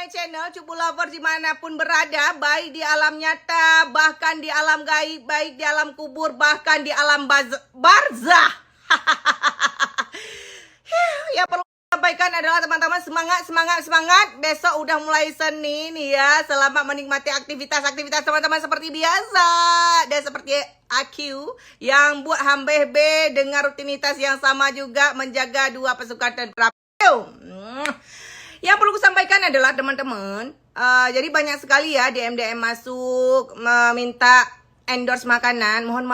my channel Cupu Lover dimanapun berada, baik di alam nyata, bahkan di alam gaib, baik di alam kubur, bahkan di alam barzah. Ya perlu sampaikan adalah teman-teman semangat. Besok udah mulai Senin ya. Selamat menikmati aktivitas teman-teman seperti biasa. Dan seperti AQ yang buat hambebe dengan rutinitas yang sama juga menjaga dua pasukan dan terapi. Yang perlu kusampaikan adalah teman-teman, jadi banyak sekali ya DM masuk meminta endorse makanan. Mohon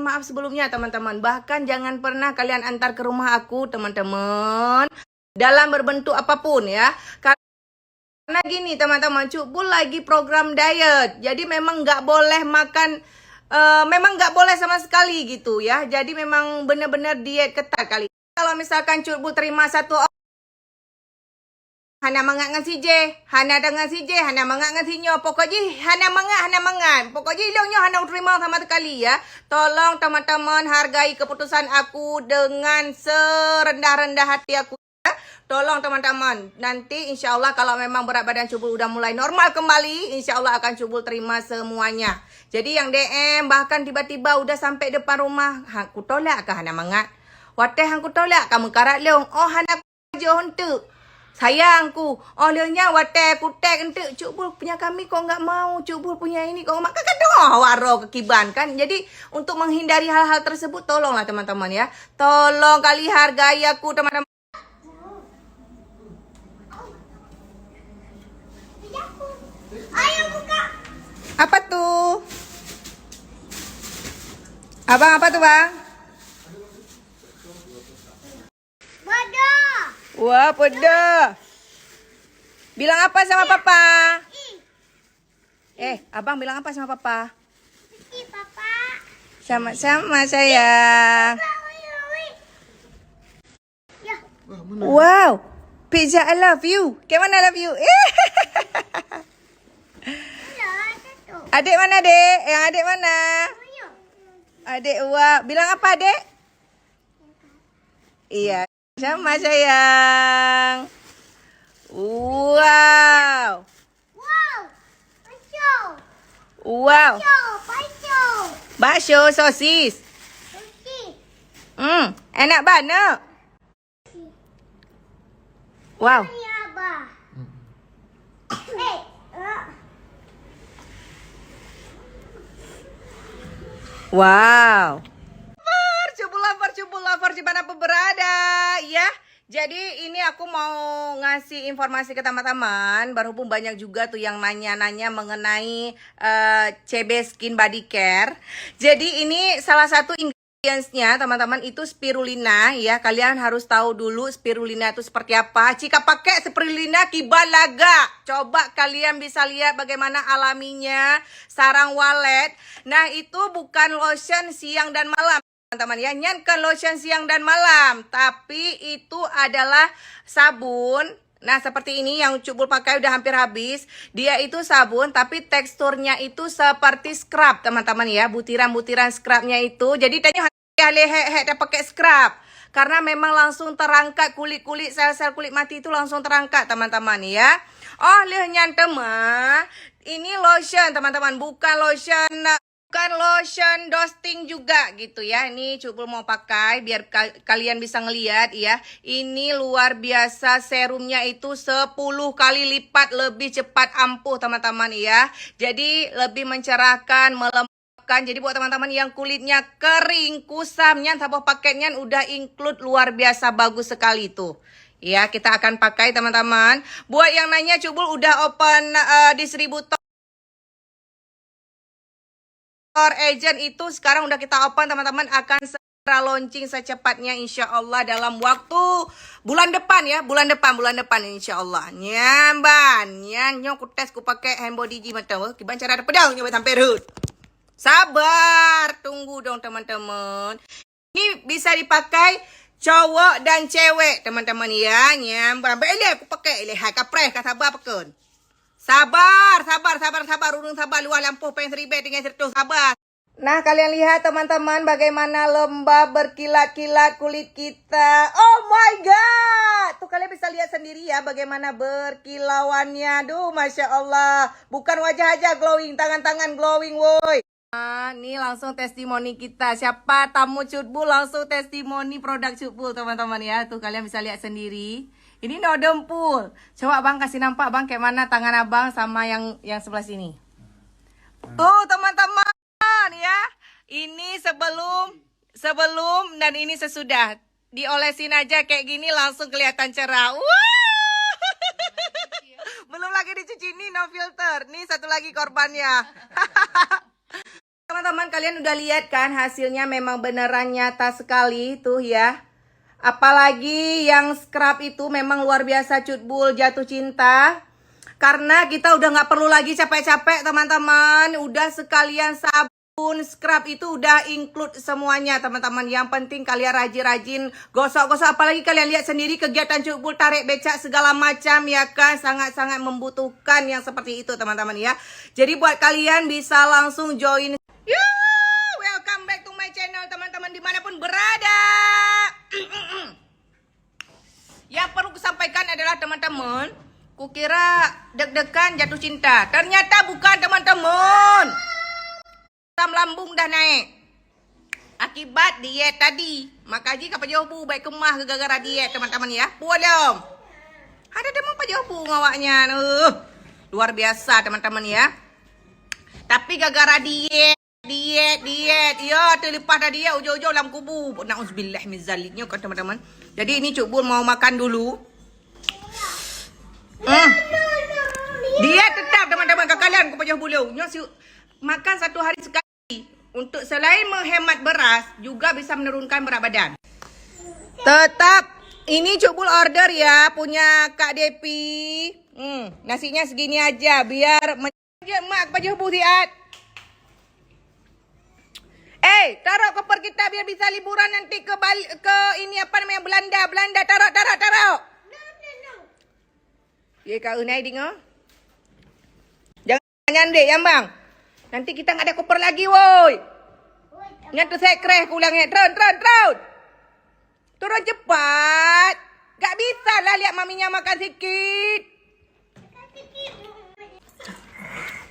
maaf sebelumnya teman-teman. Bahkan jangan pernah kalian antar ke rumah aku teman-teman dalam berbentuk apapun ya. Karena gini teman-teman, Cupu lagi program diet. Jadi memang nggak boleh makan, memang nggak boleh sama sekali gitu ya. Jadi memang benar-benar diet ketat kali. Kalau misalkan Cupu terima satu Hana mangat ngan si J, Hana dengan si J, Hana mangat ngan si Nyo. Pokoknya Hana mangat. Pokoknya ilongnya Hana terima sama sekali ya. Tolong teman-teman hargai keputusan aku dengan serendah-rendah hati aku ya. Tolong teman-teman. Nanti insya Allah kalau memang berat badan Cupu udah mulai normal kembali, insya Allah akan Cupu terima semuanya. Jadi yang DM bahkan tiba-tiba udah sampai depan rumah, aku tolak ke Hana mangat. Wateh aku tolak kamu karat leong. Oh Hana aja untuk. Sayangku, olehnya watek kutek entuk Cupu punya kami kok nggak mau, Cupu punya ini kok makan doh waro kekiban kan. Jadi untuk menghindari hal-hal tersebut tolonglah teman-teman ya. Tolong kali hargai aku teman-teman. Ayo buka. Apa tuh? Abang apa tuh, Bang? Wah, pedas. Bilang apa sama papa? Abang bilang apa sama papa? Papa. Sama-sama sayang. Wow, pizza I love you. Kayak mana I love you? Adik mana, Dek? Yang adik mana? Adik Wak. Bilang apa, Dek? Iya. Sama sayang. Wow. Bakso sosis. Enak banget. Wow. Wow. Cupu lover dimanapun berada ya. Jadi ini aku mau ngasih informasi ke teman-teman. Berhubung banyak juga tuh yang nanya-nanya mengenai CB Skin Body Care. Jadi ini salah satu ingredientsnya teman-teman itu spirulina ya. Kalian harus tahu dulu spirulina itu seperti apa. Jika pakai spirulina kibalaga, coba kalian bisa lihat bagaimana alaminya sarang walet. Nah itu bukan lotion siang dan malam teman-teman ya, nyankan lotion siang dan malam, tapi itu adalah sabun. Nah seperti ini yang Cupu pakai udah hampir habis. Dia itu sabun tapi teksturnya itu seperti scrub teman-teman ya, butiran-butiran scrubnya itu. Jadi tanya lehe pakai scrub karena memang langsung terangkat kulit-kulit, sel-sel kulit mati itu langsung terangkat teman-teman ya. Oh lehnya teman, ini lotion teman-teman, bukan lotion dusting juga gitu ya. Ini Cupu mau pakai biar kalian bisa ngeliat ya. Ini luar biasa, serumnya itu 10 kali lipat lebih cepat ampuh teman-teman ya. Jadi lebih mencerahkan, melembabkan. Jadi buat teman-teman yang kulitnya kering, kusamnya, sabah paketnya udah include, luar biasa bagus sekali tuh. Ya kita akan pakai teman-teman. Buat yang nanya, Cupu udah open distributor agent itu sekarang udah kita open teman-teman, akan segera launching secepatnya insya Allah dalam waktu bulan depan ya, bulan depan insya Allah. Nyamban nyok tes ku pakai hand body G mata kiban cara ada pedang nyoba sampai rut. Sabar, tunggu dong teman-teman. Ini bisa dipakai cowok dan cewek teman-teman ya. Nyamban aku pakai hai kapres ka sabar pekun. Sabar, urung sabar, luar lampu pengen seribet dengan sertu, sabar. Nah, kalian lihat teman-teman bagaimana lembab berkilat-kilat kulit kita. Oh my god. Tuh kalian bisa lihat lihat sendiri ya bagaimana berkilauannya. Duh, Masya Allah. Bukan wajah aja glowing, tangan-tangan glowing, woi. Ini langsung testimoni kita. Siapa tamu Cutbul langsung testimoni produk Cutbul, teman-teman ya. Tuh kalian bisa lihat sendiri. Ini no dempul. Coba Bang kasih nampak Bang kayak mana tangan Abang sama yang sebelah sini. Tuh teman-teman ya. Ini sebelum dan ini sesudah. Diolesin aja kayak gini langsung kelihatan cerah. Wah! Belum lagi dicuci nih no filter. Nih satu lagi korbannya. Teman-teman kalian udah lihat kan hasilnya memang beneran nyata sekali tuh ya. Apalagi yang scrub itu memang luar biasa Cutbul jatuh cinta. Karena kita udah nggak perlu lagi capek-capek teman-teman. Udah sekalian sabun scrub itu udah include semuanya teman-teman. Yang penting kalian rajin-rajin gosok-gosok. Apalagi kalian lihat sendiri kegiatan Cutbul tarik becak segala macam ya kan. Sangat-sangat membutuhkan yang seperti itu teman-teman ya. Jadi buat kalian bisa langsung join. Welcome back to my channel teman-teman dimanapun berada. Yang perlu kusampaikan adalah teman-teman, kukira deg-degan jatuh cinta. Ternyata bukan teman-teman. Asam lambung dah naik. Akibat diet tadi. Makaji kapal jobu baik kemah gara-gara diet teman-teman ya. Puadam. Ada demam apa jobu ngawaknya. Luar biasa teman-teman ya. Tapi gara-gara diet. Ya terlepas dah dia ujung-ujung dalam kubur. Na'udzubillah min zaliknya kan teman-teman. Jadi ini Cutbul mau makan dulu. Dia tetap teman-teman ke kalian kupajah bulu. Makan satu hari sekali. Untuk selain menghemat beras juga bisa menurunkan berat badan. Tetap ini Cutbul order ya punya Kak Depi. Nasinya segini aja biar mak kupajah bulu tiat. Taruh koper kita biar bisa liburan nanti ke ini apa namanya Belanda. Taruh. Ya kau naik dengar. Jangan dek yang bang. Nanti kita nggak ada koper lagi woi. Nyatu saya kreh kulangnya. Turun. Turun cepat. Gak bisa lah lihat maminya makan sikit.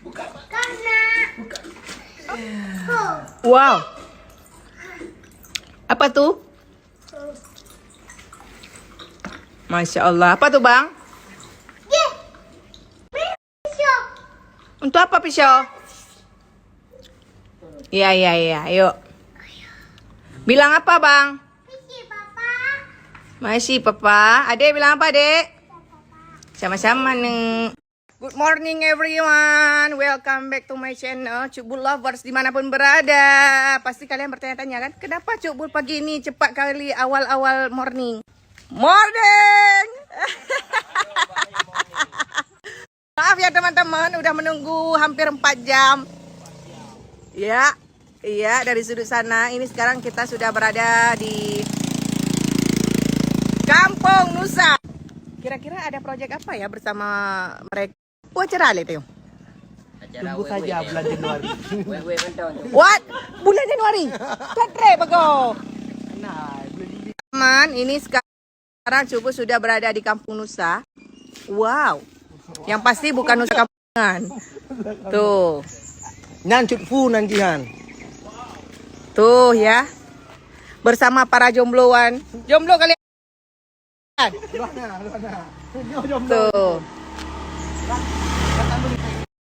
Buka. Wow. Apa tuh? Masya Allah. Apa tuh bang? Untuk apa pisau? Iya. Yuk. Bilang apa bang? Masih papa. Adek bilang apa dek? Sama-sama neng. Good morning everyone, welcome back to my channel Cutbul Lovers dimanapun berada. Pasti kalian bertanya-tanya kan, kenapa Cutbul pagi ini cepat kali awal-awal morning. Maaf ya teman-teman, udah menunggu hampir 4 jam. Iya dari sudut sana. Ini sekarang kita sudah berada di Kampung Nusa. Kira-kira ada proyek apa ya bersama mereka? Acara apa itu? Tunggu saja bulan Januari. What? Bulan Januari? Katre bago. Nah, Teman, ini sekarang Cutbul sudah berada di Kampung Nusa. Wow. Yang pasti bukan Nusa Kampungan. Tuh. Nan Cutfu nantian. Tuh ya. Bersama para jombloan. Jomblo kalian. Luana. Tuh.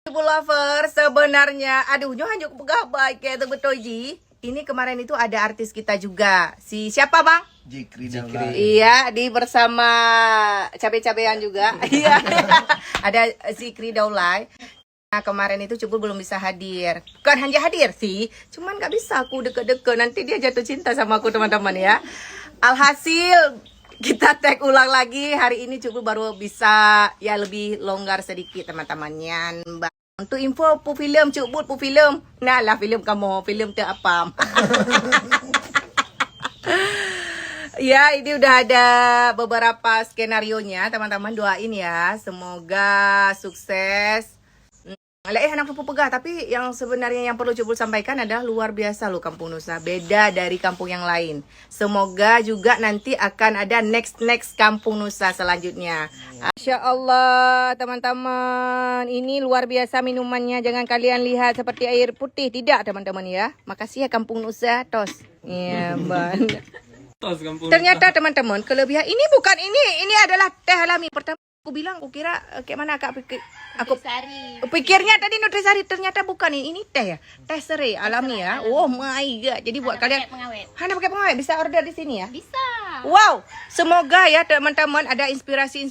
Cutbul Lover sebenarnya aduh nyohanjuk pegabai kayak betul Ji. Ini kemarin itu ada artis kita juga. Si siapa bang? Jikri. Iya, di bersama cabe-cabean juga. Iya. Ada Zikri Daulay. Nah, kemarin itu Cutbul belum bisa hadir. Bukan hanya hadir sih, cuman nggak bisa aku deket-deket. Nanti dia jatuh cinta sama aku teman-teman ya. Alhasil kita tag ulang lagi. Hari ini Cutbul baru bisa ya lebih longgar sedikit teman-temannya. Untuk info pu film Cutbul pu film. Nah lah film kamu, film te apa? Ya, ini udah ada beberapa skenario nya teman-teman, doain ya. Semoga sukses. Anak lupa pegah, tapi yang sebenarnya yang perlu Cuk Bul sampaikan adalah luar biasa loh Kampung Nusa, beda dari kampung yang lain. Semoga juga nanti akan ada next Kampung Nusa selanjutnya. Masya Allah teman-teman, ini luar biasa minumannya. Jangan kalian lihat seperti air putih, tidak teman-teman ya. Makasih ya Kampung Nusa, tos. Iya, ternyata teman-teman kelebihan ini adalah teh alami. Pertama aku bilang, aku kira kayak mana aku pikirnya tadi Nutrisari, ternyata bukan ini teh ya, teh serai alami ya. Oh my god, jadi buat kalian Hana pakai pengawet bisa order di sini ya. Bisa. Wow, semoga ya teman-teman ada inspirasi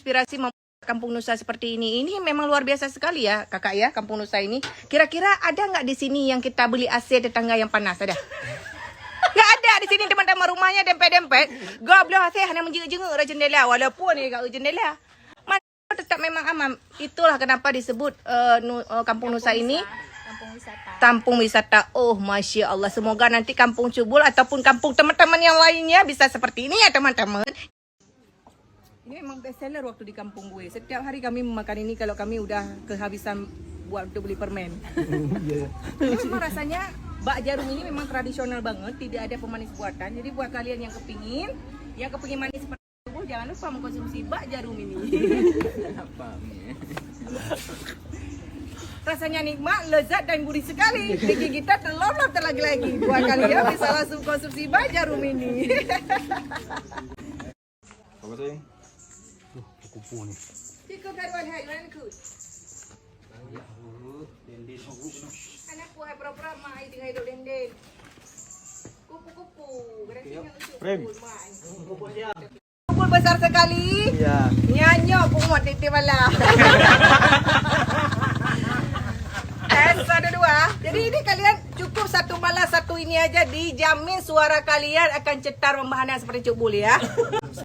Kampung Nusa seperti ini. Ini memang luar biasa sekali ya kakak ya, Kampung Nusa ini. Kira-kira ada nggak di sini yang kita beli AC tetangga yang panas ada? Nggak ada di sini teman-teman, rumahnya dempet-dempet. Goblok AC hanya menjenguk-jenguk jendela, walaupun ini kat jendela. Tetap memang aman. Itulah kenapa disebut Kampung Nusa ini Kampung wisata. Oh Masya Allah, semoga nanti Kampung Cuk Bul ataupun kampung teman-teman yang lainnya bisa seperti ini ya teman-teman. Ini memang best seller waktu di kampung gue. Setiap hari kami memakan ini kalau kami udah kehabisan buat untuk beli permen. Ini memang rasanya bak jarum ini memang tradisional banget, tidak ada pemanis buatan. Jadi buat kalian yang kepingin manis seperti jangan lupa mengkonsumsi bak jarum ini. Rasanya nikmat, lezat dan gurih sekali. Gigi kita terlolot terlagi-lagi. Buat kalian bisa langsung konsumsi bak jarum ini. Apa sih? Kupu nih. Cukup karuan hai, mana ku? Anak ku hai pura-pura mah ai tinggal hidup dendeng. Kupu-kupu, berarti yang lucu. Kumpul besar sekali. Iya. Nyanyo pungut titik bala. Satu dua. Jadi ini kalian cukup satu malam satu ini aja, dijamin suara kalian akan cetar membahana seperti Cuk Bul ya.